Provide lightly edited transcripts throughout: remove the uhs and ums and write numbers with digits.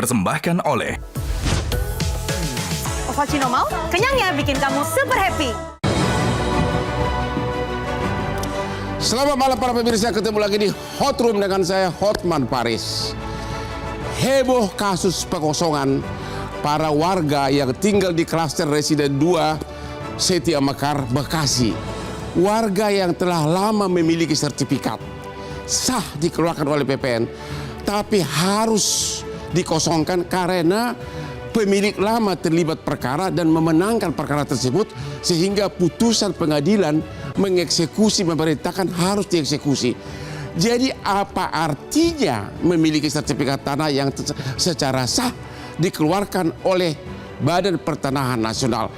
dipersembahkan oleh Ovaltino mau? Kenyangnya bikin kamu super happy. Selamat malam para pemirsa, ketemu lagi di Hot Room dengan saya Hotman Paris. Heboh kasus pengosongan para warga yang tinggal di klaster residen 2 Setia Mekar, Bekasi. Warga yang telah lama memiliki sertifikat sah dikeluarkan oleh PPN, tapi harus dikosongkan karena pemilik lama terlibat perkara dan memenangkan perkara tersebut, sehingga putusan pengadilan mengeksekusi, memerintahkan harus dieksekusi. Jadi apa artinya memiliki sertifikat tanah yang secara sah dikeluarkan oleh Badan Pertanahan Nasional?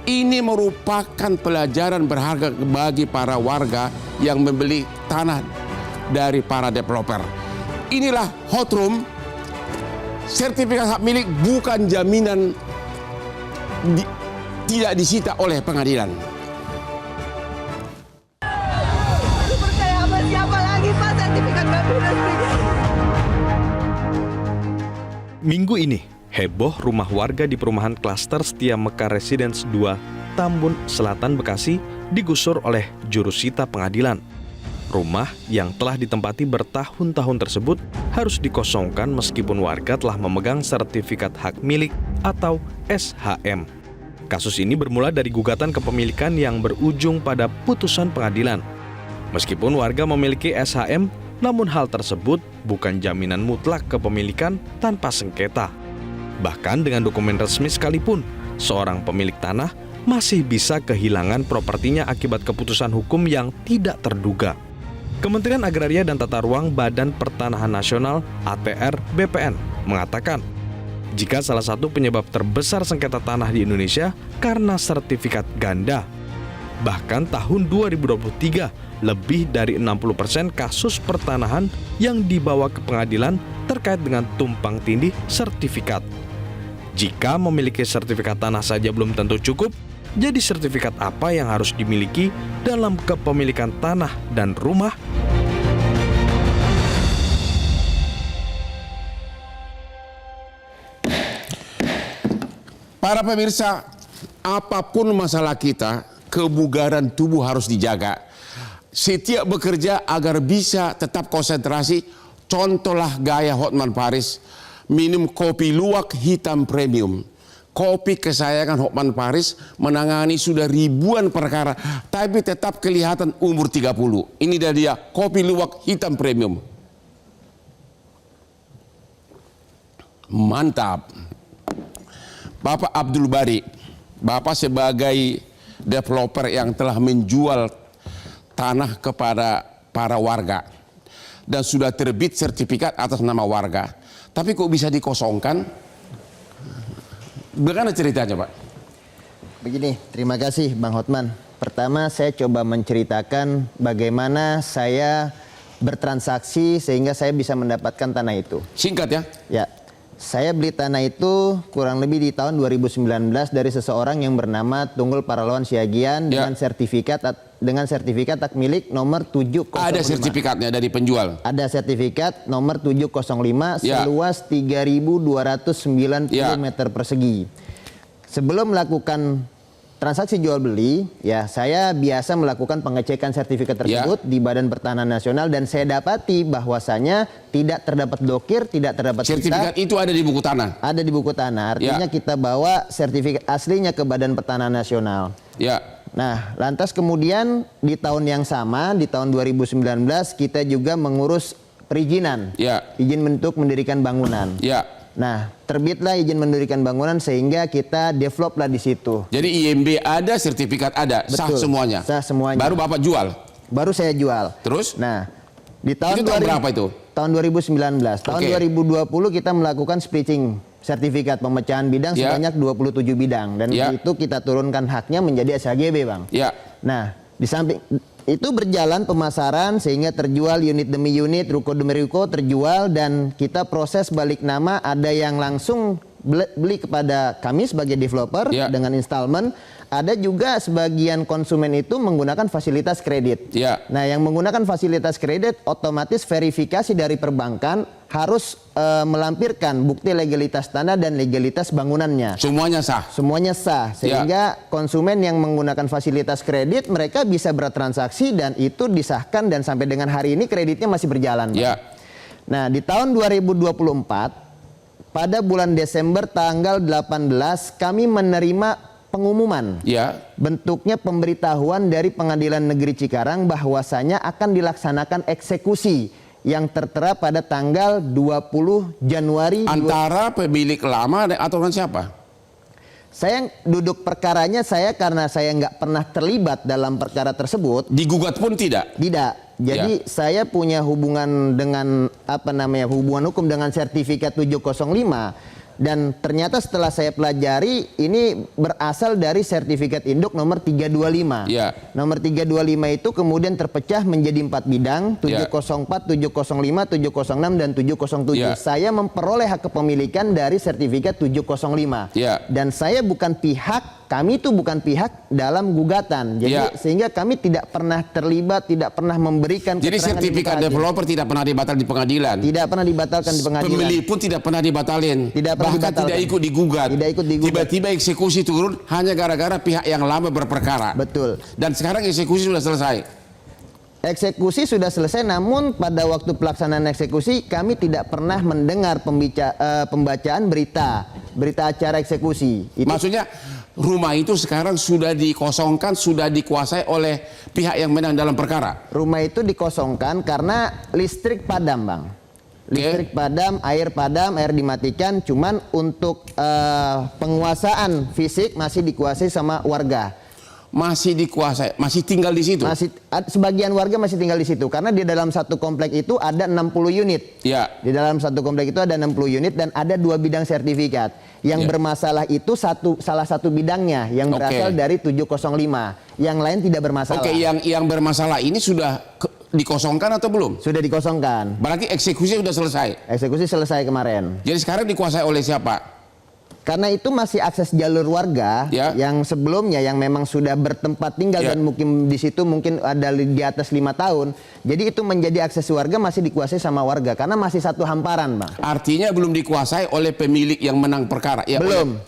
Ini merupakan pelajaran berharga bagi para warga yang membeli tanah dari para developer. Inilah Hot Room. Sertifikat hak milik bukan jaminan tidak disita oleh pengadilan. Aku percaya sama siapa lagi, Pak? Sertifikat nggak resmi. Minggu ini, heboh rumah warga di perumahan klaster Setia Mekar Residence 2, Tambun Selatan, Bekasi, digusur oleh jurusita pengadilan. Rumah yang telah ditempati bertahun-tahun tersebut harus dikosongkan meskipun warga telah memegang sertifikat hak milik atau SHM. Kasus ini bermula dari gugatan kepemilikan yang berujung pada putusan pengadilan. Meskipun warga memiliki SHM, namun hal tersebut bukan jaminan mutlak kepemilikan tanpa sengketa. Bahkan dengan dokumen resmi sekalipun, seorang pemilik tanah masih bisa kehilangan propertinya akibat keputusan hukum yang tidak terduga. Kementerian Agraria dan Tata Ruang Badan Pertanahan Nasional (APR) BPN mengatakan, jika salah satu penyebab terbesar sengketa tanah di Indonesia karena sertifikat ganda. Bahkan tahun 2023, lebih dari 60% kasus pertanahan yang dibawa ke pengadilan terkait dengan tumpang tindih sertifikat. Jika memiliki sertifikat tanah saja belum tentu cukup, jadi sertifikat apa yang harus dimiliki dalam kepemilikan tanah dan rumah? Para pemirsa, apapun masalah kita, kebugaran tubuh harus dijaga. Setiap bekerja agar bisa tetap konsentrasi, contohlah gaya Hotman Paris, minum kopi luwak hitam premium. Kopi kesayangan Hotman Paris menangani sudah ribuan perkara, tapi tetap kelihatan umur 30. Ini dia kopi luwak hitam premium. Mantap. Bapak Abdul Bari, Bapak sebagai developer yang telah menjual tanah kepada para warga dan sudah terbit sertifikat atas nama warga, tapi kok bisa dikosongkan? Bagaimana ceritanya, Pak? Begini, terima kasih Bang Hotman. Pertama, saya coba menceritakan bagaimana saya bertransaksi sehingga saya bisa mendapatkan tanah itu. Singkat ya. Ya, saya beli tanah itu kurang lebih di tahun 2019 dari seseorang yang bernama Tunggul Paralawan Siagian dengan sertifikat hak milik nomor 705. Ada sertifikatnya dari penjual? Ada sertifikat nomor 705 seluas 3.290 meter persegi. Sebelum melakukan transaksi jual beli, ya saya biasa melakukan pengecekan sertifikat tersebut di Badan Pertanahan Nasional dan saya dapati bahwasanya tidak terdapat dokir, tidak terdapat sertifikat itu ada di buku tanah. Ada di buku tanah. Artinya kita bawa sertifikat aslinya ke Badan Pertanahan Nasional. Ya. Nah, lantas kemudian di tahun yang sama, di tahun 2019 kita juga mengurus perizinan. Izin untuk mendirikan bangunan. Nah, terbitlah izin mendirikan bangunan sehingga kita develop lah di situ. Jadi IMB ada, sertifikat ada, sah semuanya. Sah semuanya. Baru Bapak jual? Baru saya jual. Terus? Nah, di tahun itu tahun berapa itu? Tahun 2019. Tahun 2020 kita melakukan splitting sertifikat pemecahan bidang sebanyak 27 bidang dan itu kita turunkan haknya menjadi SHGB, Bang. Nah, di samping itu berjalan pemasaran sehingga terjual unit demi unit, ruko demi ruko terjual dan kita proses balik nama, ada yang langsung beli kepada kami sebagai developer dengan installment, ada juga sebagian konsumen itu menggunakan fasilitas kredit. Nah, yang menggunakan fasilitas kredit otomatis verifikasi dari perbankan harus melampirkan bukti legalitas tanah dan legalitas bangunannya. Semuanya sah. Semuanya sah, sehingga konsumen yang menggunakan fasilitas kredit mereka bisa bertransaksi dan itu disahkan dan sampai dengan hari ini kreditnya masih berjalan. Ya. Nah, di tahun 2024 pada bulan Desember tanggal 18 kami menerima pengumuman. Ya. Bentuknya pemberitahuan dari Pengadilan Negeri Cikarang bahwasanya akan dilaksanakan eksekusi yang tertera pada tanggal 20 Januari. Antara pemilik lama atau dengan siapa? Saya duduk perkaranya karena saya nggak pernah terlibat dalam perkara tersebut. Digugat pun tidak? Tidak. Jadi saya punya hubungan dengan hubungan hukum dengan sertifikat 705. Dan ternyata setelah saya pelajari ini berasal dari sertifikat induk nomor 325. Ya. Nomor 325 itu kemudian terpecah menjadi 4 bidang, 704, 705, 706 dan 707. Ya. Saya memperoleh hak kepemilikan dari sertifikat 705. Ya. Dan saya bukan pihak, kami itu bukan pihak dalam gugatan. Jadi sehingga kami tidak pernah terlibat, tidak pernah memberikan Jadi sertifikat developer tidak pernah dibatal di pengadilan. Tidak pernah dibatalkan di pengadilan. Pembeli pun tidak pernah dibatalin. Tidak pernah bahkan dibatalkan. tidak ikut digugat. Tidak ikut digugat. Tiba-tiba eksekusi turun hanya gara-gara pihak yang lama berperkara. Betul. Dan sekarang eksekusi sudah selesai. Eksekusi sudah selesai, namun pada waktu pelaksanaan eksekusi kami tidak pernah mendengar pembacaan berita acara eksekusi. Maksudnya rumah itu sekarang sudah dikosongkan, sudah dikuasai oleh pihak yang menang dalam perkara. Rumah itu dikosongkan karena listrik padam, Bang. Listrik padam, air dimatikan, cuman untuk penguasaan fisik masih dikuasai sama warga. Masih dikuasai, masih tinggal di situ. Sebagian warga masih tinggal di situ karena di dalam satu komplek itu ada 60 unit. Ya. Di dalam satu komplek itu ada 60 unit dan ada 2 bidang sertifikat. Yang bermasalah itu salah satu bidangnya yang berasal dari 705. Yang lain tidak bermasalah. Oke, yang bermasalah ini sudah dikosongkan atau belum? Sudah dikosongkan. Berarti eksekusi sudah selesai. Eksekusi selesai kemarin. Jadi sekarang dikuasai oleh siapa? Karena itu masih akses jalur warga yang sebelumnya yang memang sudah bertempat tinggal dan mungkin di situ mungkin ada di atas 5 tahun. Jadi itu menjadi akses warga masih dikuasai sama warga karena masih satu hamparan, Bang. Artinya belum dikuasai oleh pemilik yang menang perkara. Ya, belum.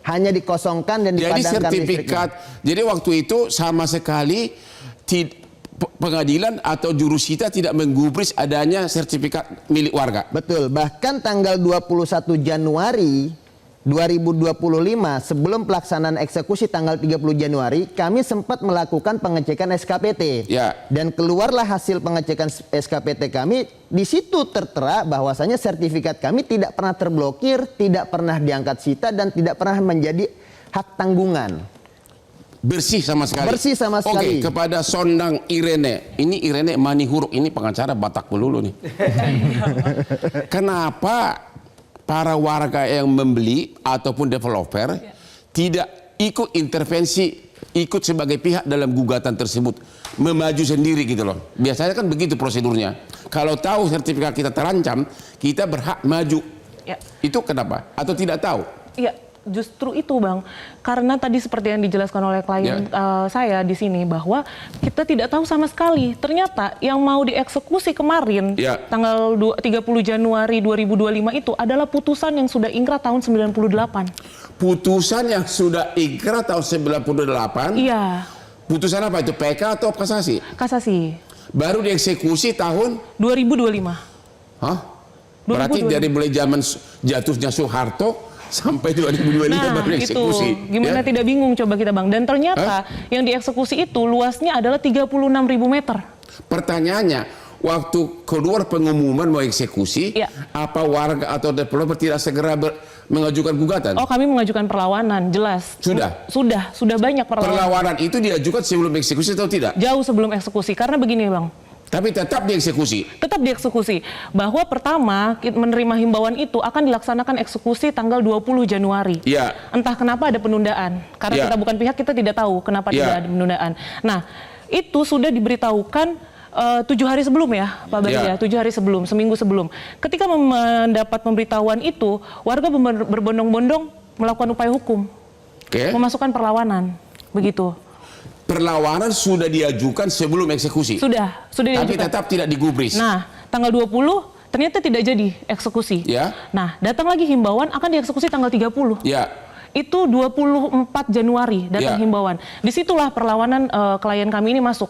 Hanya dikosongkan dan dipadamkan. Jadi sertifikat. Jadi waktu itu sama sekali pengadilan atau jurusita tidak menggubris adanya sertifikat milik warga. Betul, bahkan tanggal 21 Januari 2025 sebelum pelaksanaan eksekusi tanggal 30 Januari kami sempat melakukan pengecekan SKPT. Dan keluarlah hasil pengecekan SKPT kami, di situ tertera bahwasanya sertifikat kami tidak pernah terblokir, tidak pernah diangkat sita dan tidak pernah menjadi hak tanggungan. Bersih sama sekali. Bersih sama sekali. Oke, kepada Sondang Irene. Ini Irene Manihuruk, ini pengacara Batak melulu nih. Kenapa para warga yang membeli ataupun developer tidak ikut intervensi, ikut sebagai pihak dalam gugatan tersebut, memaju sendiri gitu loh. Biasanya kan begitu prosedurnya. Kalau tahu sertifikat kita terancam, kita berhak maju. Itu kenapa? Atau tidak tahu? Iya. Justru itu, Bang, karena tadi seperti yang dijelaskan oleh klien saya di sini bahwa kita tidak tahu sama sekali. Ternyata yang mau dieksekusi kemarin tanggal 30 Januari 2025 itu adalah putusan yang sudah ingkrah tahun 98. Putusan yang sudah ingkrah tahun 98? Iya. Putusan apa itu? PK atau kasasi? Kasasi. Baru dieksekusi tahun 2025. Hah? Berarti 2025. Dari mulai zaman jatuhnya Soeharto sampai 2025 baru eksekusi. Itu gimana tidak bingung coba kita, Bang. Dan ternyata yang dieksekusi itu luasnya adalah 36.000 meter. Pertanyaannya, waktu keluar pengumuman mau eksekusi, apa warga atau developer tidak segera mengajukan gugatan? Oh, kami mengajukan perlawanan, jelas. Sudah banyak perlawanan. Perlawanan itu diajukan sebelum eksekusi atau tidak? Jauh sebelum eksekusi, karena begini, Bang. Tapi tetap dieksekusi? Tetap dieksekusi. Bahwa pertama, menerima himbauan itu akan dilaksanakan eksekusi tanggal 20 Januari. Entah kenapa ada penundaan. Karena kita bukan pihak, kita tidak tahu kenapa tidak ada penundaan. Nah, itu sudah diberitahukan 7 hari sebelum ya, Pak Bari ya, 7 hari sebelum, seminggu sebelum. Ketika mendapat pemberitahuan itu, warga berbondong-bondong melakukan upaya hukum. Memasukkan perlawanan. Begitu. Perlawanan sudah diajukan sebelum eksekusi? Sudah diajukan. Tapi tetap tidak digubris? Nah, tanggal 20 ternyata tidak jadi eksekusi. Ya. Nah, datang lagi himbauan akan dieksekusi tanggal 30. Ya. Itu 24 Januari datang himbauan. Disitulah perlawanan klien kami ini masuk.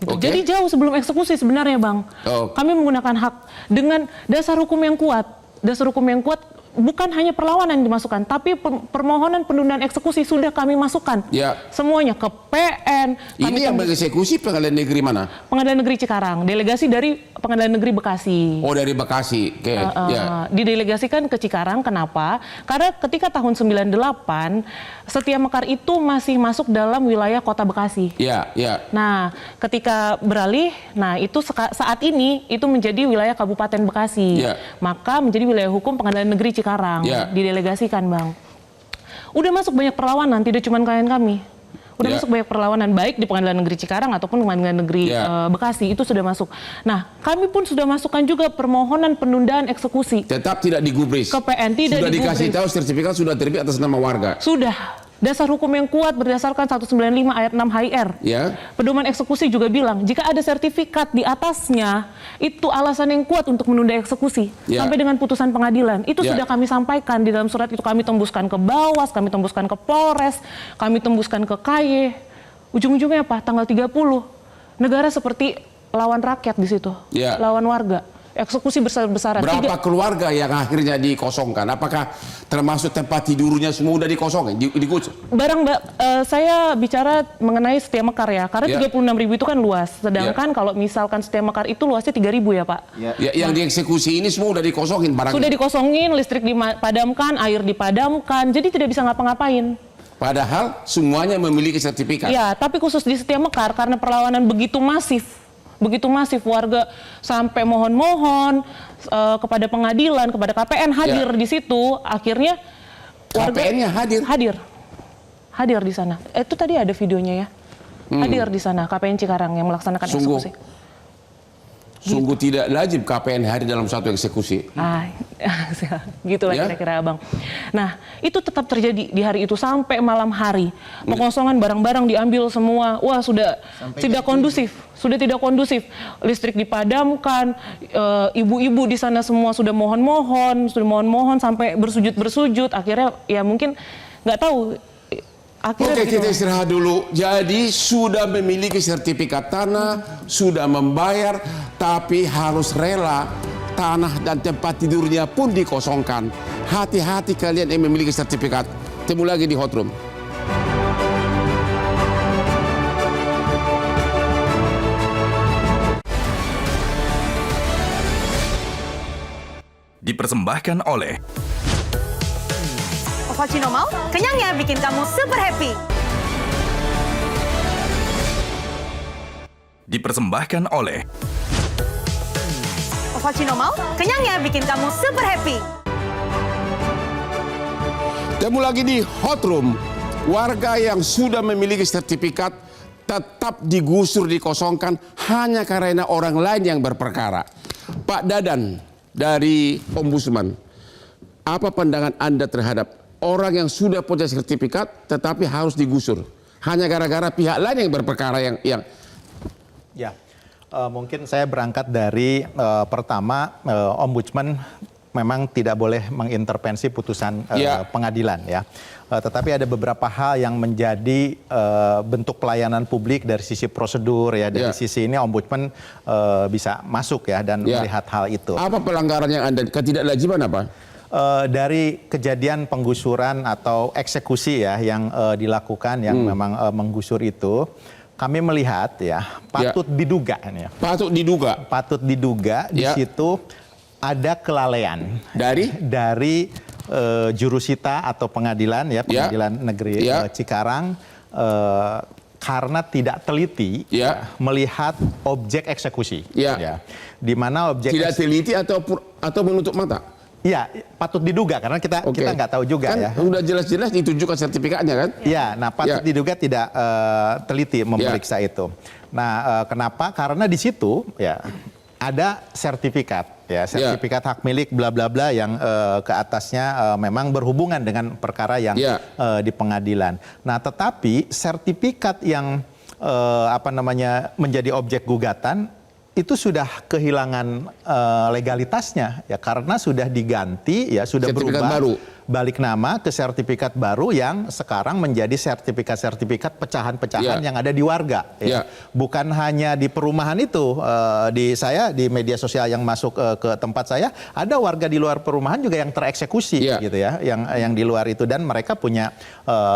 Gitu. Oke. Jadi jauh sebelum eksekusi sebenarnya, Bang. Kami menggunakan hak dengan dasar hukum yang kuat. Dasar hukum yang kuat bukan hanya perlawanan yang dimasukkan, tapi permohonan penundaan eksekusi sudah kami masukkan. Ya. Semuanya ke PN. Ini yang mengeksekusi pengadilan negeri mana? Pengadilan Negeri Cikarang. Delegasi dari Pengadilan Negeri Bekasi. Oh, dari Bekasi. Oke. Ya. Didelegasikan ke Cikarang. Kenapa? Karena ketika tahun 98 Setia Mekar itu masih masuk dalam wilayah Kota Bekasi. Ya, ya. Nah, ketika beralih, nah itu saat ini itu menjadi wilayah Kabupaten Bekasi. Ya. Maka menjadi wilayah hukum Pengadilan Negeri Cikarang. Ya. Didelegasikan, Bang. Udah masuk banyak perlawanan, tidak cuma klien kami. Udah masuk banyak perlawanan, baik di Pengadilan Negeri Cikarang ataupun Pengadilan Negeri Bekasi, itu sudah masuk. Nah, kami pun sudah masukkan juga permohonan penundaan eksekusi. Tetap tidak digubris. Ke PN tidak sudah digubris. Dikasih tahu sertifikat sudah terbit atas nama warga. Sudah. Dasar hukum yang kuat berdasarkan 195 ayat 6 HIR. Ya. Pedoman eksekusi juga bilang, jika ada sertifikat di atasnya, itu alasan yang kuat untuk menunda eksekusi. Sampai dengan putusan pengadilan. Itu sudah kami sampaikan di dalam surat itu. Kami tembuskan ke Bawas, kami tembuskan ke Polres, kami tembuskan ke KY. Ujung-ujungnya apa? Tanggal 30. Negara seperti lawan rakyat di situ. Lawan warga. Eksekusi besar-besaran. Berapa keluarga yang akhirnya dikosongkan? Apakah termasuk tempat tidurnya semua udah dikosongin? Saya bicara mengenai Setia Mekar ya, karena 36.000 itu kan luas. Sedangkan kalau misalkan Setia Mekar itu luasnya 3.000 ya, Pak. Yang dieksekusi ini semua udah dikosongin barangnya? Sudah dikosongin, listrik dipadamkan, air dipadamkan, jadi tidak bisa ngapa-ngapain. Padahal semuanya memiliki sertifikat. Ya, tapi khusus di Setia Mekar karena perlawanan begitu masif warga sampai mohon-mohon kepada pengadilan, kepada KPN hadir di situ, akhirnya warga KPN-nya hadir di sana. Itu tadi ada videonya ya. Hadir di sana KPN Cikarang yang melaksanakan eksekusi. Sungguh tidak lazim KPN hadir dalam satu eksekusi. Gitulah kira-kira, Abang. Nah, itu tetap terjadi di hari itu sampai malam hari. Pengosongan barang-barang diambil semua. Wah, sudah tidak kondusif. Sudah tidak kondusif. Listrik dipadamkan, ibu-ibu di sana semua sudah mohon-mohon sampai bersujud-bersujud. Akhirnya ya mungkin nggak tahu. Oke, kita istirahat dulu. Jadi sudah memiliki sertifikat tanah, sudah membayar, tapi harus rela tanah dan tempat tidurnya pun dikosongkan. Hati-hati kalian yang memiliki sertifikat. Temu lagi di Hot Room. Dipersembahkan oleh Ovaltino mau? Kenyangnya bikin kamu super happy. Dipersembahkan oleh Ovaltino mau? Kenyangnya bikin kamu super happy. Temu lagi di Hot Room. Warga yang sudah memiliki sertifikat tetap digusur, dikosongkan hanya karena orang lain yang berperkara. Pak Dadan dari Ombudsman, apa pandangan Anda terhadap orang yang sudah punya sertifikat tetapi harus digusur hanya gara-gara pihak lain yang berperkara yang mungkin saya berangkat dari pertama Ombudsman memang tidak boleh mengintervensi putusan pengadilan ya. Tetapi ada beberapa hal yang menjadi bentuk pelayanan publik dari sisi prosedur ya, dari sisi ini Ombudsman bisa masuk ya dan melihat hal itu. Apa pelanggaran yang Anda ketidaklaziman apa? Dari kejadian penggusuran atau eksekusi ya yang dilakukan yang memang menggusur itu, kami melihat ya patut diduga ya. Patut diduga di situ ada kelalaian dari jurusita atau pengadilan ya, Pengadilan Negeri Cikarang karena tidak teliti melihat objek eksekusi. Di mana objek tidak teliti atau menutup mata. Iya, patut diduga karena kita nggak tahu juga kan, ya. Sudah jelas-jelas ditunjukkan sertifikatnya kan? Iya, nah patut diduga tidak teliti memeriksa itu. Nah, kenapa? Karena di situ ya ada sertifikat ya, sertifikat hak milik bla bla bla yang ke atasnya memang berhubungan dengan perkara yang di pengadilan. Nah, tetapi sertifikat yang menjadi objek gugatan itu sudah kehilangan legalitasnya ya karena sudah diganti ya sudah sertifikat berubah baru. Balik nama ke sertifikat baru yang sekarang menjadi sertifikat pecahan-pecahan yang ada di warga ya. Bukan hanya di perumahan itu saya di media sosial yang masuk ke tempat saya ada warga di luar perumahan juga yang tereksekusi gitu ya yang di luar itu dan mereka punya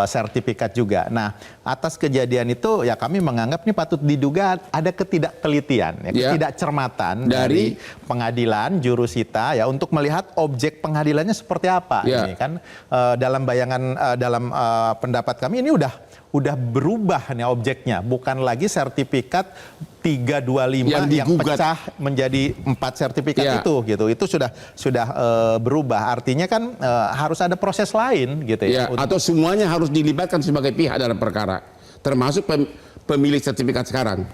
sertifikat juga. Nah, atas kejadian itu ya kami menganggap ini patut diduga ada ketidaktelitian ketidakcermatan dari pengadilan jurusita ya untuk melihat objek pengadilannya seperti apa ini kan dalam bayangan dalam pendapat kami ini udah berubah nih objeknya bukan lagi sertifikat 325 yang pecah menjadi 4 sertifikat itu sudah berubah artinya kan harus ada proses lain gitu ya atau semuanya harus dilibatkan sebagai pihak dalam perkara termasuk pemilik sertifikat sekarang.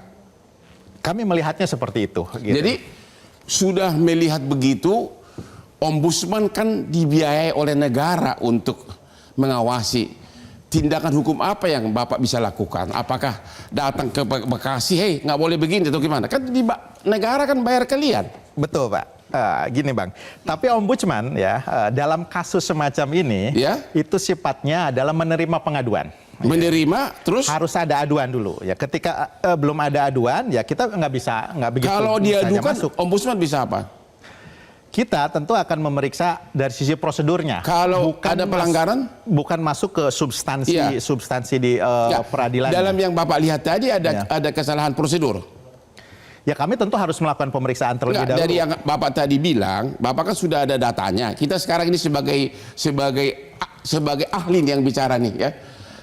Kami melihatnya seperti itu. Gitu. Jadi sudah melihat begitu, ombudsman kan dibiayai oleh negara untuk mengawasi tindakan hukum apa yang Bapak bisa lakukan. Apakah datang ke Bekasi, hei nggak boleh begini atau gimana? Kan negara kan bayar kalian. Betul Pak. Gini Bang, tapi ombudsman ya dalam kasus semacam ini itu sifatnya adalah menerima pengaduan. Menerima terus harus ada aduan dulu ya ketika belum ada aduan ya kita nggak begitu. Kalau diadukan ombudsman bisa apa? Kita tentu akan memeriksa dari sisi prosedurnya. Kalau ada pelanggaran bukan masuk ke substansi di peradilan. Dalam yang Bapak lihat tadi ada kesalahan prosedur. Ya kami tentu harus melakukan pemeriksaan terlebih dahulu. Dari yang Bapak tadi bilang, Bapak kan sudah ada datanya. Kita sekarang ini sebagai ahli yang bicara nih ya.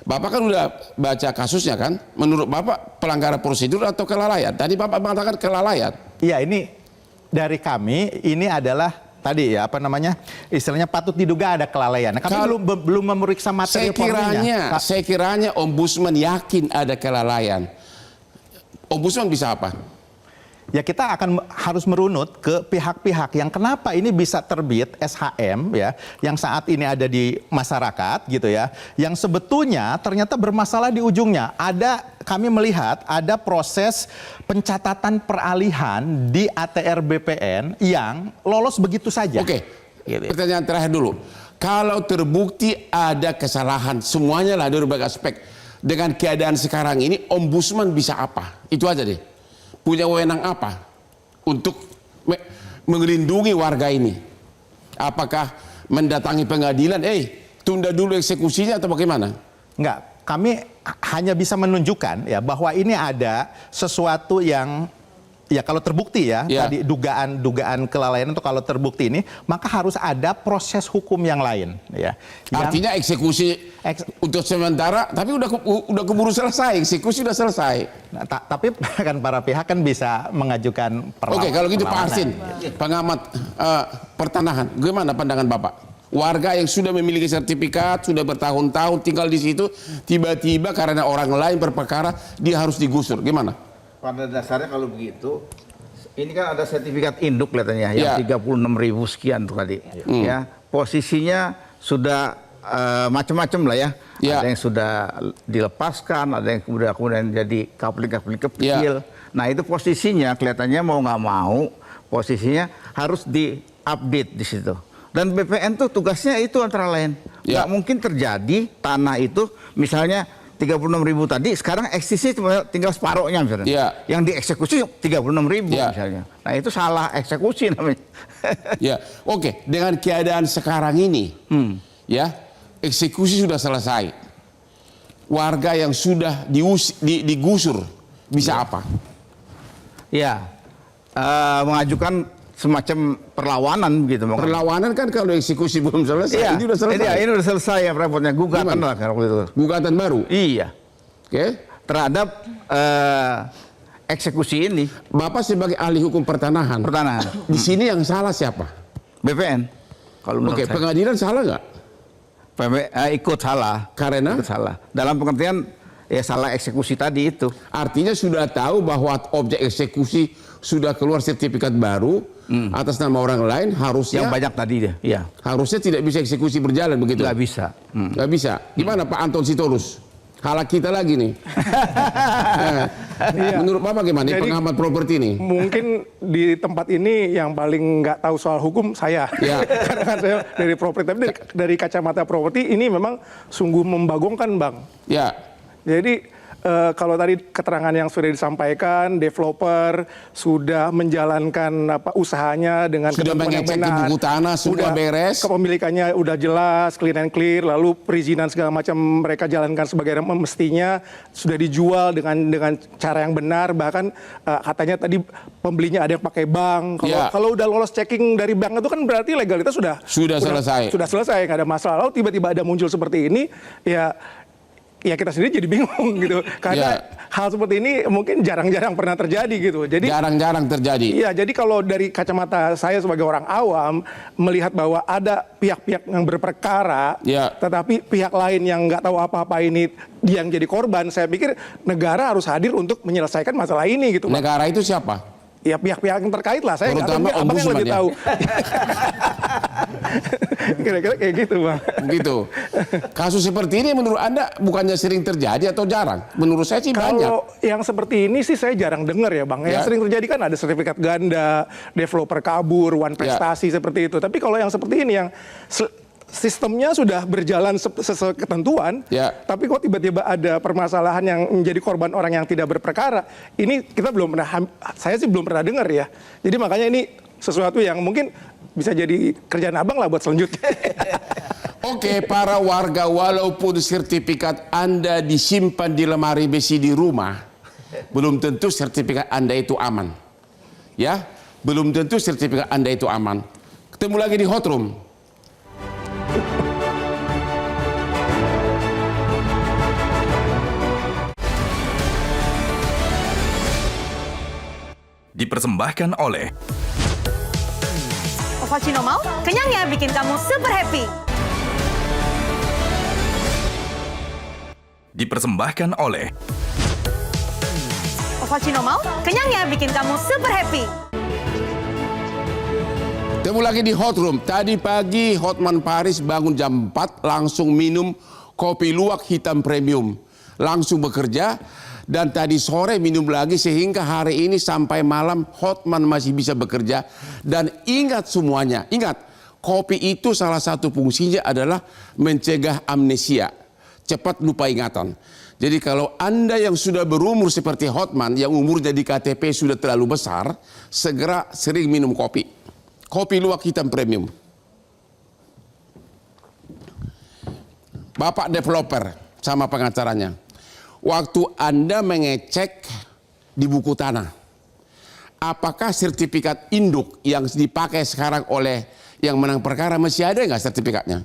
Bapak kan udah baca kasusnya kan? Menurut Bapak pelanggaran prosedur atau kelalaian? Tadi Bapak mengatakan kelalaian. Iya ini dari kami ini adalah tadi ya istilahnya patut diduga ada kelalaian. Nah, kami belum memeriksa materi formilnya. Saya kiranya ombudsman yakin ada kelalaian. Ombudsman bisa apa? Ya kita harus merunut ke pihak-pihak yang kenapa ini bisa terbit SHM ya yang saat ini ada di masyarakat gitu ya yang sebetulnya ternyata bermasalah di ujungnya. Kami melihat ada proses pencatatan peralihan di ATR BPN yang lolos begitu saja. Oke. Pertanyaan terakhir dulu. Kalau terbukti ada kesalahan semuanya lah dari berbagai aspek dengan keadaan sekarang ini ombudsman bisa apa? Itu aja deh. Punya wewenang apa untuk melindungi warga ini? Apakah mendatangi pengadilan, tunda dulu eksekusinya atau bagaimana? Enggak, kami hanya bisa menunjukkan ya bahwa ini ada sesuatu yang ya kalau terbukti tadi dugaan kelalaian itu kalau terbukti ini maka harus ada proses hukum yang lain ya. Artinya eksekusi untuk sementara tapi udah keburu selesai, eksekusi udah selesai. Nah, tapi kan para pihak kan bisa mengajukan perlawanan. Oke, kalau gitu Pak Arsin, pengamat pertanahan, gimana pandangan Bapak? Warga yang sudah memiliki sertifikat, sudah bertahun-tahun tinggal di situ, tiba-tiba karena orang lain berperkara dia harus digusur, gimana? Pada dasarnya kalau begitu, ini kan ada sertifikat induk kelihatannya yang 36.000 sekian tuh tadi. Ya, posisinya sudah macam-macam lah ya. Ada yang sudah dilepaskan, ada yang kemudian jadi kapling-kapling kecil. Nah itu posisinya kelihatannya mau nggak mau posisinya harus diupdate di situ. Dan BPN tuh tugasnya itu antara lain. Nggak mungkin terjadi tanah itu misalnya 36.000 tadi sekarang eksisi tinggal separohnya misalnya. Yang dieksekusi 36.000 misalnya. Nah itu salah eksekusi namanya. Oke, dengan keadaan sekarang ini eksekusi sudah selesai. Warga yang sudah digusur bisa apa? Mengajukan semacam perlawanan begitu. Perlawanan kan kalau eksekusi belum selesai, ini sudah selesai. Ini sudah selesai ya repotnya, gugatan lah kalau itu. Gugatan baru? Iya. Oke. Terhadap eksekusi ini. Bapak sebagai ahli hukum pertanahan. Di sini yang salah siapa? BPN. Kalau menurut saya. Pengadilan salah nggak? Ikut salah. Karena? Ikut salah. Dalam pengertian salah eksekusi tadi itu. Artinya sudah tahu bahwa objek eksekusi sudah keluar sertifikat baru atas nama orang lain, harusnya yang banyak tadi harusnya tidak bisa eksekusi berjalan begitu. Nggak bisa. Nggak bisa. Gimana Pak Anton Sitorus? Halak kita lagi nih. Menurut Bapak gimana? Jadi, pengamat properti nih. Mungkin di tempat ini yang paling nggak tahu soal hukum saya. Karena kan saya dari properti, tapi dari kacamata properti ini memang sungguh membagongkan, Bang. Ya. Jadi kalau tadi keterangan yang sudah disampaikan, developer sudah menjalankan usahanya dengan sudah mengecek ke buku tanah, sudah beres, kepemilikannya udah jelas, clean and clear, lalu perizinan segala macam mereka jalankan sebagai mestinya, sudah dijual dengan cara yang benar, bahkan katanya tadi pembelinya ada yang pakai bank. Kalau udah lolos checking dari bank itu kan berarti legalitas sudah selesai. Sudah selesai, nggak ada masalah. Lalu tiba-tiba ada muncul seperti ini, ya kita sendiri jadi bingung gitu, karena hal seperti ini mungkin jarang-jarang pernah terjadi gitu. Jadi jarang-jarang terjadi. Iya, jadi kalau dari kacamata saya sebagai orang awam melihat bahwa ada pihak-pihak yang berperkara, tetapi pihak lain yang nggak tahu apa-apa ini yang jadi korban, saya pikir negara harus hadir untuk menyelesaikan masalah ini gitu. Negara itu siapa? Ya pihak-pihak yang terkait lah, saya nggak tahu, abang yang lebih tahu. Kira-kira kayak gitu, Bang. Begitu. Kasus seperti ini menurut Anda bukannya sering terjadi atau jarang? Menurut saya sih banyak. Kalau yang seperti ini sih saya jarang dengar ya, Bang. Yang sering terjadi kan ada sertifikat ganda, developer kabur, one prestasi seperti itu. Tapi kalau yang seperti ini yang sistemnya sudah berjalan sesuai ketentuan, tapi kok tiba-tiba ada permasalahan yang menjadi korban orang yang tidak berperkara, ini kita belum pernah, saya sih belum pernah dengar ya. Jadi makanya ini sesuatu yang mungkin bisa jadi kerjaan abang lah buat selanjutnya. Oke, para warga, walaupun sertifikat Anda disimpan di lemari besi di rumah, belum tentu sertifikat Anda itu aman. Ya, belum tentu sertifikat Anda itu aman. Ketemu lagi di Hot Room. Dipersembahkan oleh Ovaltino Mall, kenyangnya bikin kamu super happy. Dipersembahkan oleh Ovaltino Mall, kenyangnya bikin kamu super happy. Ketemu lagi di Hot Room. Tadi pagi Hotman Paris bangun jam 4 langsung minum kopi luwak hitam premium. Langsung bekerja. Dan tadi sore minum lagi sehingga hari ini sampai malam Hotman masih bisa bekerja. Dan ingat semuanya, ingat kopi itu salah satu fungsinya adalah mencegah amnesia, cepat lupa ingatan. Jadi kalau Anda yang sudah berumur seperti Hotman, yang umurnya di KTP sudah terlalu besar, segera sering minum kopi. Kopi luwak hitam premium. Bapak developer sama pengacaranya. Waktu Anda mengecek di buku tanah, apakah sertifikat induk yang dipakai sekarang oleh yang menang perkara masih ada nggak sertifikatnya?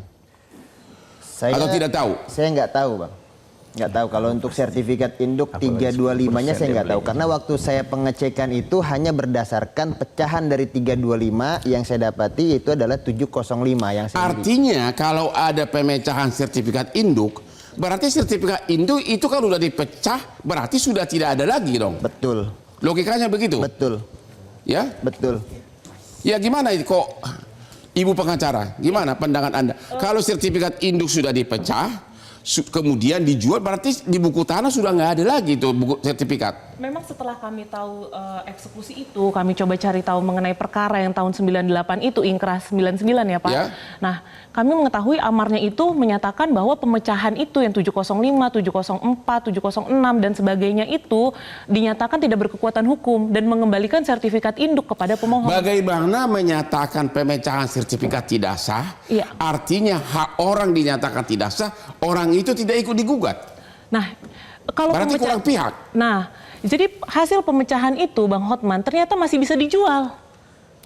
Atau tidak tahu? Saya nggak tahu, Bang. Nggak tahu. Kalau untuk sertifikat induk 325-nya saya nggak tahu. Karena waktu saya pengecekan itu hanya berdasarkan pecahan dari 325 yang saya dapati itu adalah 705 yang saya Artinya kalau ada pemecahan sertifikat induk, berarti sertifikat induk itu kan udah dipecah, berarti sudah tidak ada lagi dong. Betul. Logikanya begitu? Betul. Ya? Betul. Ya gimana kok Ibu pengacara, gimana pandangan Anda? Kalau sertifikat induk sudah dipecah, kemudian dijual, berarti di buku tanah sudah nggak ada lagi tuh buku sertifikat. Memang setelah kami tahu eksekusi itu, kami coba cari tahu mengenai perkara yang tahun 98 itu, Inkras 99 ya Pak. Ya. Nah, kami mengetahui amarnya itu menyatakan bahwa pemecahan itu yang 705, 704, 706 dan sebagainya itu dinyatakan tidak berkekuatan hukum dan mengembalikan sertifikat induk kepada pemohon. Bagaimana menyatakan pemecahan sertifikat tidak sah? Ya. Artinya hak orang dinyatakan tidak sah, orang itu tidak ikut digugat. Nah, kalau berarti kurang pihak. Nah, jadi hasil pemecahan itu Bang Hotman ternyata masih bisa dijual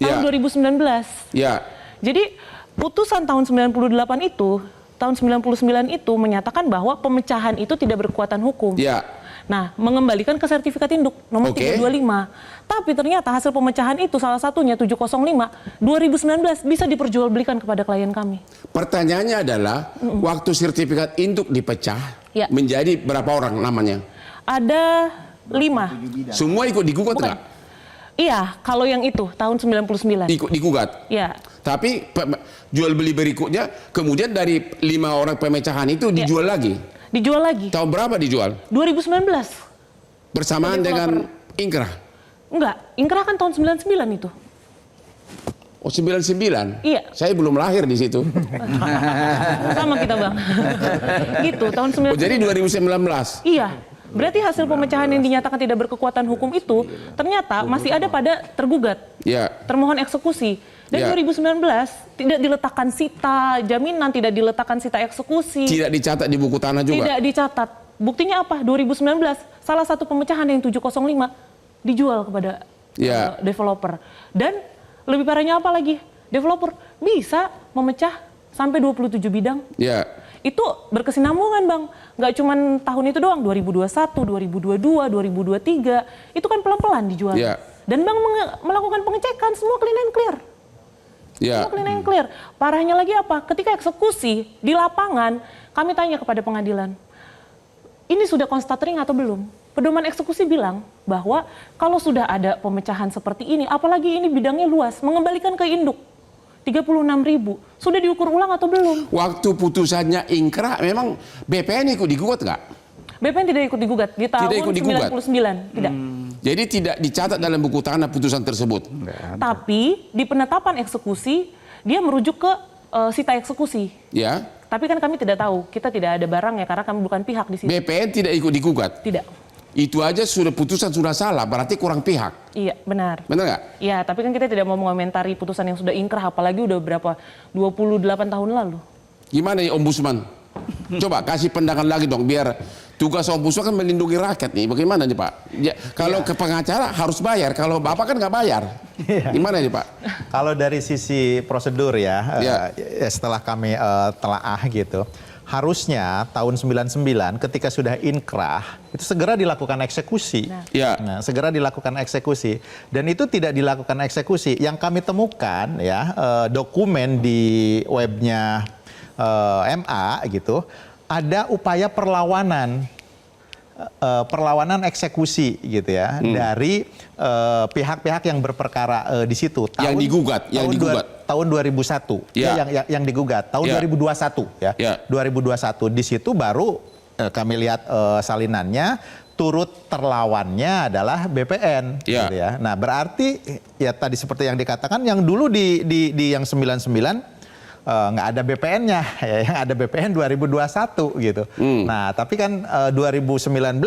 tahun 2019. Ya. Jadi putusan tahun 98 itu, tahun 99 itu menyatakan bahwa pemecahan itu tidak berkekuatan hukum. Ya. Nah, mengembalikan ke sertifikat induk nomor 325. Tapi ternyata hasil pemecahan itu salah satunya 705 2019 bisa diperjualbelikan kepada klien kami. Pertanyaannya adalah waktu sertifikat induk dipecah menjadi berapa orang namanya? Ada 5. Semua ikut digugat nggak? Iya, kalau yang itu tahun 99. Ikut digugat. Iya. Tapi jual beli berikutnya kemudian dari 5 orang pemecahan itu dijual lagi. Dijual lagi. Tahun berapa dijual? 2019. Bersamaan dengan Inkrah? Enggak, Inkrah kan tahun 99 itu. Oh 99? Iya. Saya belum lahir di situ. Sama kita Bang. Gitu, tahun 99. Oh jadi 2019? Iya. Berarti hasil pemecahan yang dinyatakan tidak berkekuatan hukum itu ternyata masih ada pada tergugat. Iya. Termohon eksekusi. Dan 2019 tidak diletakkan sita jaminan, tidak diletakkan sita eksekusi. Tidak dicatat di buku tanah juga? Tidak dicatat. Buktinya apa? 2019 salah satu pemecahan yang 705 dijual kepada developer. Dan lebih parahnya apa lagi? Developer bisa memecah sampai 27 bidang. Ya. Itu berkesinambungan Bang. Nggak cuma tahun itu doang, 2021, 2022, 2023. Itu kan pelan-pelan dijual. Ya. Dan Bang melakukan pengecekan, semua clean and clear. Ya. Semua clean and clear. Parahnya lagi apa? Ketika eksekusi di lapangan, kami tanya kepada pengadilan, ini sudah konstatering atau belum? Pedoman eksekusi bilang bahwa kalau sudah ada pemecahan seperti ini, apalagi ini bidangnya luas, mengembalikan ke induk 36.000, sudah diukur ulang atau belum? Waktu putusannya Inkrah, memang BPN ikut digugat nggak? BPN tidak ikut digugat di tahun 99, tidak. Jadi tidak dicatat dalam buku tanah putusan tersebut. Tapi di penetapan eksekusi dia merujuk ke sita eksekusi. Ya. Tapi kan kami tidak tahu, kita tidak ada barang ya karena kami bukan pihak di sini. BPN tidak ikut digugat? Tidak. Itu aja sudah putusan sudah salah, berarti kurang pihak. Iya, benar. Benar nggak? Iya, tapi kan kita tidak mau mengomentari putusan yang sudah ingkrah, apalagi udah berapa 28 tahun lalu. Gimana ya Ombudsman? Coba kasih pandangan lagi dong, biar tugas Ombudsman kan melindungi rakyat nih. Bagaimana nih Pak? Ya, kalau ke pengacara harus bayar, kalau Bapak kan nggak bayar. Gimana nih Pak? Kalau dari sisi prosedur ya, setelah kami telaah gitu, harusnya tahun 99 ketika sudah inkrah itu segera dilakukan eksekusi. Nah, segera dilakukan eksekusi dan itu tidak dilakukan eksekusi. Yang kami temukan ya dokumen di webnya MA gitu, ada upaya perlawanan eksekusi gitu ya dari pihak-pihak yang berperkara di situ. Yang digugat. Tahun 2001 yang digugat tahun 2021 ya. 2021 di situ baru kami lihat salinannya turut terlawannya adalah BPN gitu ya. Nah, berarti ya tadi seperti yang dikatakan yang dulu di yang 99 nggak ada BPN-nya, yang ada BPN 2021 gitu. Nah, tapi kan 2019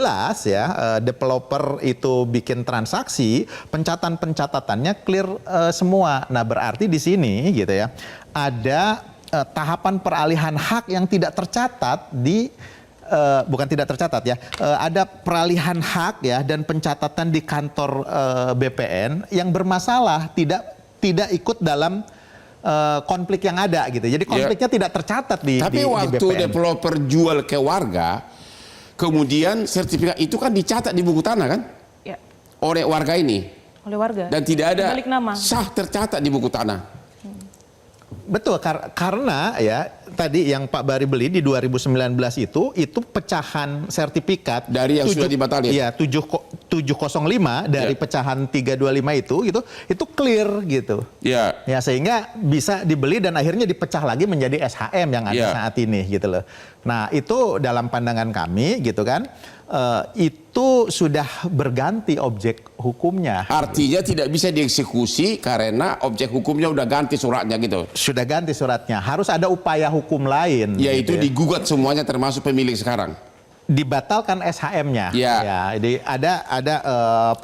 ya developer itu bikin transaksi, pencatatannya clear semua. Nah, berarti di sini gitu ya ada tahapan peralihan hak yang tidak tercatat di bukan tidak tercatat ya, ada peralihan hak ya dan pencatatan di kantor BPN yang bermasalah, tidak ikut dalam konflik yang ada gitu. Jadi konfliknya tidak tercatat di Tapi waktu BPN. developer jual ke warga, kemudian sertifikat itu kan dicatat di buku tanah kan? Ya. Oleh warga ini. Oleh warga. Dan tidak ada balik nama. sah tercatat di buku tanah. Betul, karena ya tadi yang Pak Bari beli di 2019 itu pecahan sertifikat dari yang sudah dibatalkan. Iya, 705 dari pecahan 325 itu clear gitu. Iya. Ya sehingga bisa dibeli dan akhirnya dipecah lagi menjadi SHM yang ada saat ini gitu loh. Nah, itu dalam pandangan kami gitu kan. Itu sudah berganti objek hukumnya. Artinya tidak bisa dieksekusi karena objek hukumnya udah ganti suratnya gitu. Sudah ganti suratnya. Harus ada upaya hukum lain. Yaitu gitu ya. Digugat semuanya termasuk pemilik sekarang. Dibatalkan SHM-nya. Ya. Jadi ada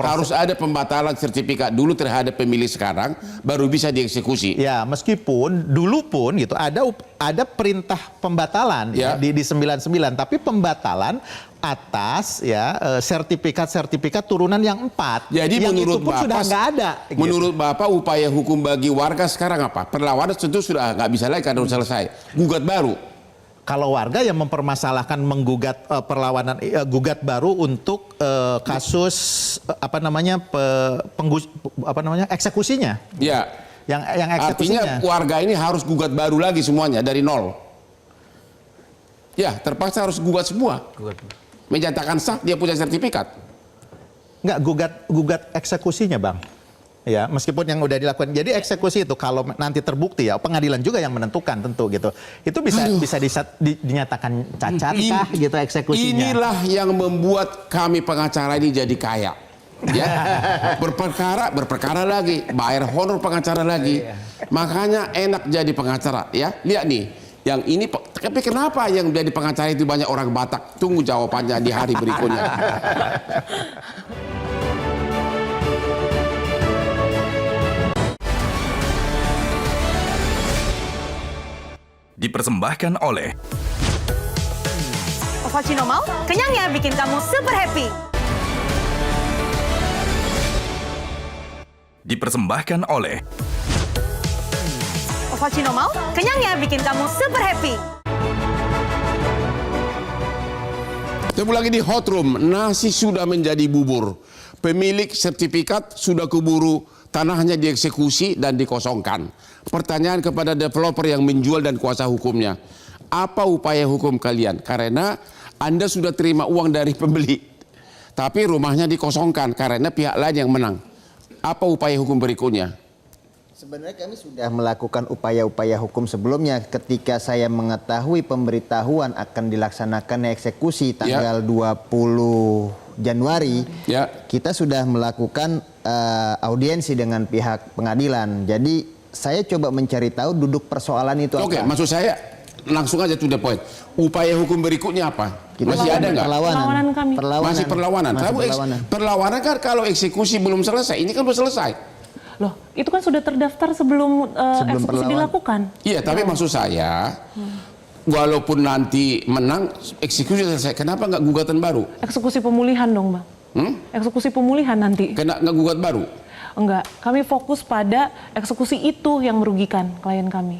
harus ada pembatalan sertifikat dulu terhadap pemilik sekarang, baru bisa dieksekusi. Ya, meskipun dulu pun gitu ada perintah pembatalan ya di 99, tapi pembatalan atas ya sertifikat turunan yang 4. Jadi yang menurut itu pun Bapak sudah nggak ada. Menurut Bapak upaya hukum bagi warga sekarang apa? Perlawanan tentu sudah nggak bisa lagi karena sudah selesai. Gugat baru. Kalau warga yang mempermasalahkan menggugat perlawanan gugat baru untuk kasus eksekusinya. Ya. Yang eksekusinya. Artinya warga ini harus gugat baru lagi semuanya dari nol. Ya, terpaksa harus gugat semua. Menyatakan sah dia punya sertifikat. Enggak, gugat eksekusinya, Bang. Ya, meskipun yang udah dilakukan. Jadi eksekusi itu kalau nanti terbukti ya pengadilan juga yang menentukan tentu gitu. Itu bisa dinyatakan cacat kah gitu eksekusinya. Inilah yang membuat kami pengacara ini jadi kaya. Ya, berperkara lagi, bayar honor pengacara lagi. Makanya enak jadi pengacara ya. Lihat nih, yang ini tapi kenapa yang jadi pengacara itu banyak orang Batak? Tunggu jawabannya di hari berikutnya. Dipersembahkan oleh Ovaltino mau? Kenyangnya bikin kamu super happy. Dipersembahkan oleh Ovaltino mau? Kenyangnya bikin kamu super happy. Ketemu lagi di Hot Room. Nasi sudah menjadi bubur. Pemilik sertifikat sudah keburu, tanahnya dieksekusi dan dikosongkan. Pertanyaan kepada developer yang menjual dan kuasa hukumnya, apa upaya hukum kalian? Karena Anda sudah terima uang dari pembeli, tapi rumahnya dikosongkan karena pihak lain yang menang. Apa upaya hukum berikutnya? Sebenarnya kami sudah melakukan upaya-upaya hukum sebelumnya. Ketika saya mengetahui pemberitahuan akan dilaksanakan eksekusi tanggal 20 Januari, kita sudah melakukan audiensi dengan pihak pengadilan. Jadi saya coba mencari tahu duduk persoalan itu apa. Oke, maksud saya langsung aja to the point. Upaya hukum berikutnya apa? Masih ada nggak? Perlawanan kami. Masih perlawanan. Perlawanan kan kalau eksekusi belum selesai. Ini kan belum selesai. Loh, itu kan sudah terdaftar sebelum eksekusi dilakukan. Iya, tapi maksud saya, walaupun nanti menang, eksekusi selesai, kenapa nggak gugatan baru? Eksekusi pemulihan dong, Bang. Eksekusi pemulihan nanti. Kena nggak gugat baru? Enggak, kami fokus pada eksekusi itu yang merugikan klien kami.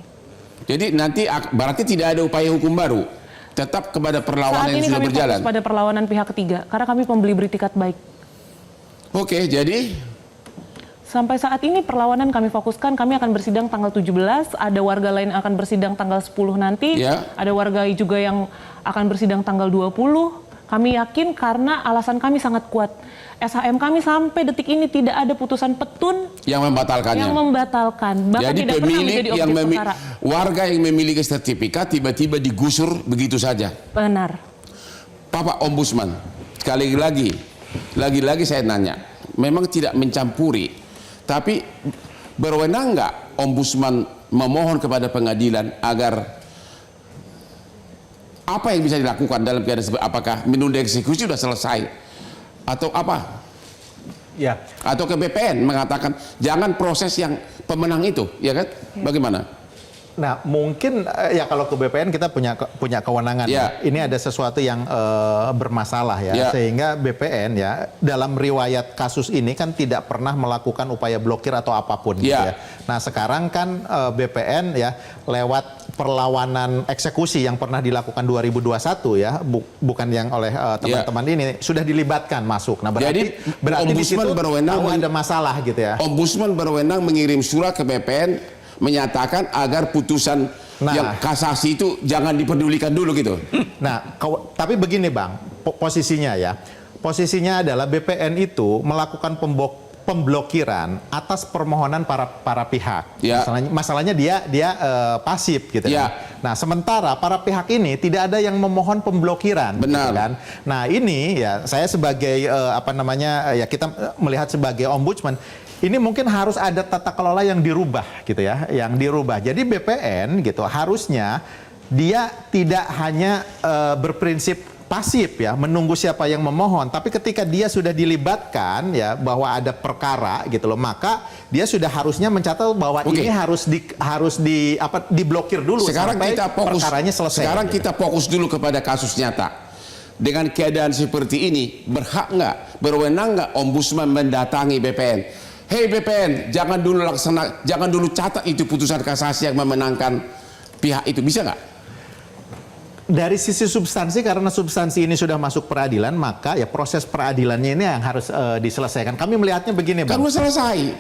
Jadi nanti berarti tidak ada upaya hukum baru? Tetap kepada perlawanan yang sudah berjalan? Saat ini kami fokus pada perlawanan pihak ketiga, karena kami pembeli beritikat baik. Oke, jadi? Sampai saat ini perlawanan kami fokuskan, kami akan bersidang tanggal 17, ada warga lain yang akan bersidang tanggal 10 nanti, ada warga juga yang akan bersidang tanggal 20. Kami yakin karena alasan kami sangat kuat. SHM kami sampai detik ini tidak ada putusan petun yang membatalkannya. Yang membatalkan. Bahkan jadi tidak pernah menjadi objek perkara. Warga yang memiliki sertifikat tiba-tiba digusur begitu saja. Benar. Bapak Ombudsman, sekali lagi saya nanya, memang tidak mencampuri, tapi berwenang nggak Ombudsman memohon kepada pengadilan agar apa yang bisa dilakukan dalam keadaan apakah menunda eksekusi sudah selesai atau apa? Ya. Atau ke BPN mengatakan jangan proses yang pemenang itu, ya kan? Bagaimana? Nah, mungkin ya kalau ke BPN kita punya kewenangan. Ini ada sesuatu yang bermasalah ya, sehingga BPN ya dalam riwayat kasus ini kan tidak pernah melakukan upaya blokir atau apapun gitu ya. Nah, sekarang kan BPN ya lewat perlawanan eksekusi yang pernah dilakukan 2021 ya, bukan yang oleh teman-teman ini sudah dilibatkan masuk. Nah, berarti di situ ada masalah gitu ya. Ombudsman berwenang mengirim surat ke BPN menyatakan agar putusan yang kasasi itu jangan dipedulikan dulu gitu. Nah, tapi begini Bang, posisinya ya. Posisinya adalah BPN itu melakukan pemblokiran atas permohonan para pihak. Masalahnya dia pasif gitu ya. Nah, sementara para pihak ini tidak ada yang memohon pemblokiran. Benar. Gitu kan? Nah, ini ya saya sebagai ya kita melihat sebagai ombudsman, ini mungkin harus ada tata kelola yang dirubah gitu ya, yang dirubah. Jadi BPN gitu harusnya dia tidak hanya berprinsip pasif ya, menunggu siapa yang memohon, tapi ketika dia sudah dilibatkan ya bahwa ada perkara gitu loh, maka dia sudah harusnya mencatat bahwa ini harus diblokir dulu sampai perkaranya selesai. Sekarang kita fokus dulu kepada kasus nyata. Dengan keadaan seperti ini, berhak berwenang nggak Ombudsman mendatangi BPN? Hei BPN, jangan dulu catat itu putusan kasasi yang memenangkan pihak itu, bisa nggak? Dari sisi substansi, karena substansi ini sudah masuk peradilan, maka ya proses peradilannya ini yang harus diselesaikan. Kami melihatnya begini, Bang. Kan selesai.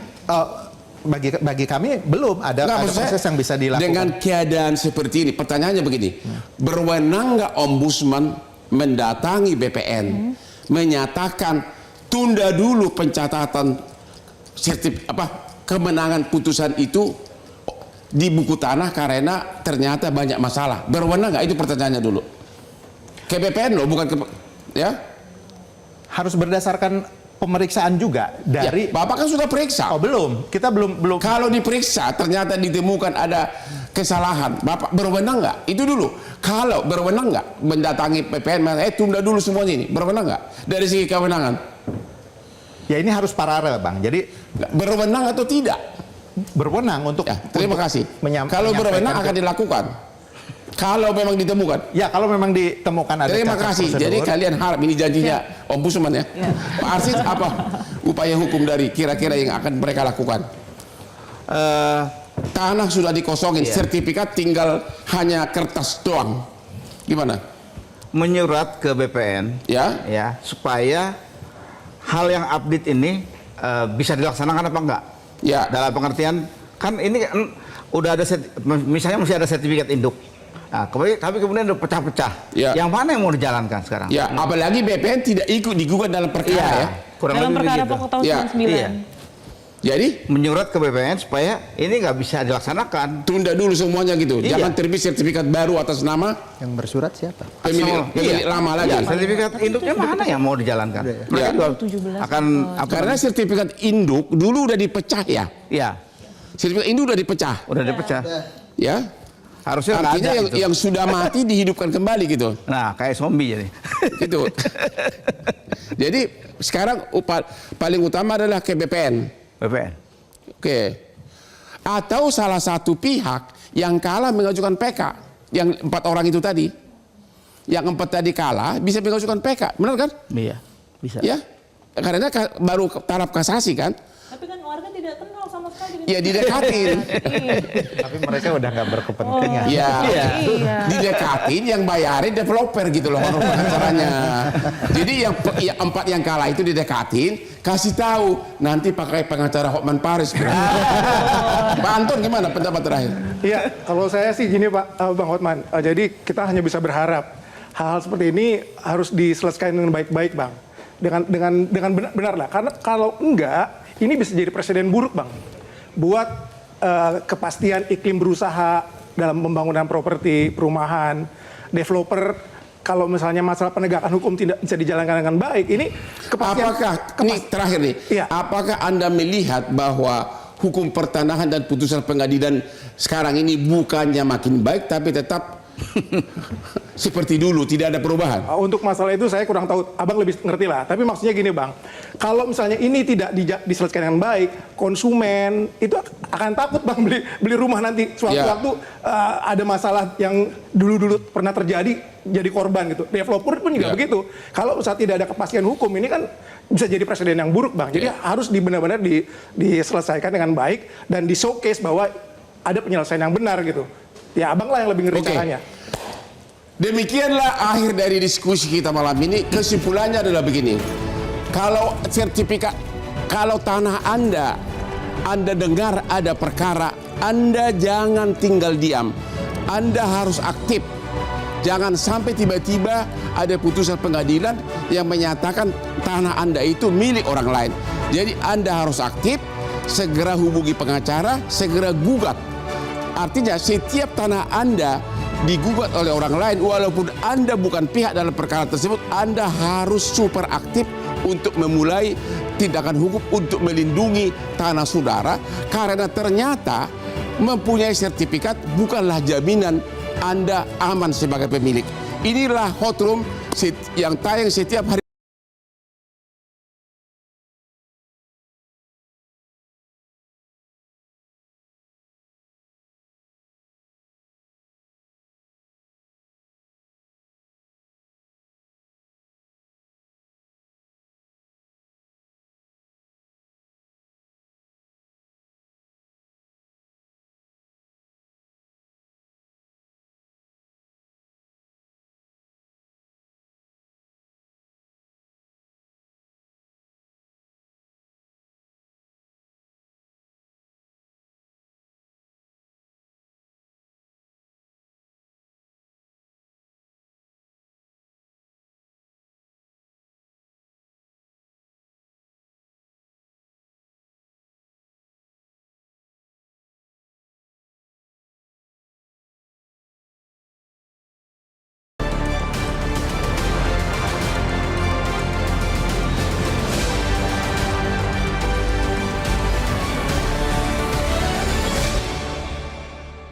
Bagi kami belum ada proses yang bisa dilakukan. Dengan keadaan seperti ini, pertanyaannya begini, berwenang nggak Ombudsman mendatangi BPN, menyatakan tunda dulu pencatatan kemenangan putusan itu di buku tanah karena ternyata banyak masalah. Berwenang nggak? Itu pertanyaannya dulu. Ke BPN loh, bukan ke ya. Harus berdasarkan pemeriksaan juga dari Bapak kan sudah periksa. Oh, belum. Kita belum. Kalau diperiksa ternyata ditemukan ada kesalahan, Bapak berwenang nggak? Itu dulu. Kalau berwenang nggak mendatangi PPN, tunda dulu semuanya ini, berwenang nggak dari segi kewenangan? Ya ini harus paralel, Bang. Jadi berwenang atau tidak? Berwenang untuk. Ya, terima kasih. Kalau berwenang akan dilakukan. Kalau memang ditemukan. Ya, kalau memang ditemukan ada. Terima kasih. Jadi kalian harap ini janjinya Ombudsman ya. Pak Arsis, apa upaya hukum dari kira-kira yang akan mereka lakukan? Tanah sudah dikosongin, sertifikat tinggal hanya kertas doang. Gimana? Menyurat ke BPN ya supaya hal yang update ini bisa dilaksanakan apa enggak? Ya. Dalam pengertian kan ini udah ada misalnya masih ada sertifikat induk. Nah, tapi kemudian udah pecah-pecah. Ya. Yang mana yang mau dijalankan sekarang? Ya, apalagi BPN tidak ikut digugat dalam perkara ya. Dalam perkara pokok tahun 99. Jadi menyurat ke BPN supaya ini nggak bisa dilaksanakan. Tunda dulu semuanya gitu. Jangan terbit sertifikat baru atas nama yang bersurat siapa? Pemilik lama lagi. Sertifikat induknya mana yang mau dijalankan? Karena sertifikat induk dulu udah dipecah ya. Iya. Sertifikat induk udah dipecah. Udah dipecah. Ya. Harusnya artinya ada, yang sudah mati dihidupkan kembali gitu. Nah, kayak zombie jadi. Gitu. Jadi sekarang paling utama adalah ke BPN. Oke. Atau salah satu pihak yang kalah mengajukan PK, yang 4 orang itu tadi. Yang 4 tadi kalah bisa mengajukan PK, benar kan? Iya, bisa. Ya. Karena baru taraf kasasi kan? Tapi kan warga tidak kenal sama sekali. Ya didekatin. Tapi mereka udah nggak berkepentingan. Iya. Didekatin yang bayarin developer gitu loh caranya. Jadi yang 4 yang kalah itu didekatin, kasih tahu nanti pakai pengacara Hotman Paris. Pak Anton gimana pendapat terakhir? Iya, kalau saya sih gini Pak Bang Hotman. Jadi kita hanya bisa berharap hal-hal seperti ini harus diselesaikan dengan baik-baik, Bang. Dengan benar lah. Karena kalau enggak, ini bisa jadi presiden buruk, Bang. Buat kepastian iklim berusaha dalam pembangunan properti, perumahan, developer. Kalau misalnya masalah penegakan hukum tidak bisa dijalankan dengan baik, ini kepastian. Ini terakhir nih, apakah Anda melihat bahwa hukum pertanahan dan putusan pengadilan sekarang ini bukannya makin baik, tapi tetap seperti dulu, tidak ada perubahan? Untuk masalah itu saya kurang tahu, Abang lebih ngerti lah. Tapi maksudnya gini Bang, kalau misalnya ini tidak diselesaikan dengan baik, konsumen itu akan takut Bang beli rumah nanti. Suatu-waktu ada masalah yang dulu-dulu pernah terjadi, jadi korban gitu. Developer pun juga begitu. Kalau misalnya tidak ada kepastian hukum, ini kan bisa jadi presiden yang buruk Bang. Jadi harus benar-benar diselesaikan dengan baik dan di showcase bahwa ada penyelesaian yang benar gitu. Ya abang lah yang lebih ngerti caranya. Demikianlah akhir dari diskusi kita malam ini. Kesimpulannya adalah begini. Kalau sertifikat, kalau tanah Anda dengar ada perkara, Anda jangan tinggal diam. Anda harus aktif. Jangan sampai tiba-tiba ada putusan pengadilan yang menyatakan tanah Anda itu milik orang lain. Jadi Anda harus aktif, segera hubungi pengacara, segera gugat. Artinya setiap tanah Anda digugat oleh orang lain, walaupun Anda bukan pihak dalam perkara tersebut, Anda harus super aktif untuk memulai tindakan hukum untuk melindungi tanah saudara, karena ternyata mempunyai sertifikat bukanlah jaminan Anda aman sebagai pemilik. Inilah Hot Room yang tayang setiap hari.